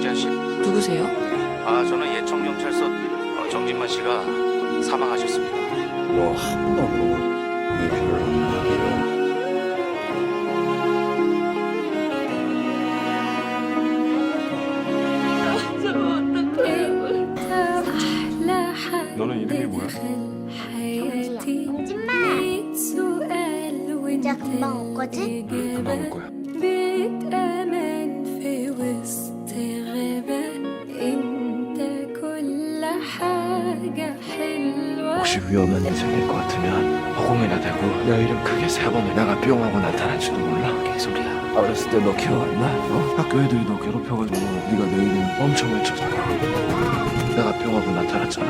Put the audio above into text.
박지한 씨. 누구세요? 저는 예천경찰서 정진만 씨가 사망하셨습니다. 너 한 번도 이 별로 너는 이름이 뭐야? 정진마! 진짜 금방 올거지? 금방 올 거야. 혹시 위험한 일 생길 것 같으면 허공에나 대고 내 이름 크게 3번을 내가 뿅하고 나타날지도 몰라. 개소리야. 어렸을 때 너 기억 안 나? 학교 애들이 너 괴롭혀가지고 네가 내 이름 엄청 외쳤잖아. 내가 뿅하고 나타났잖아.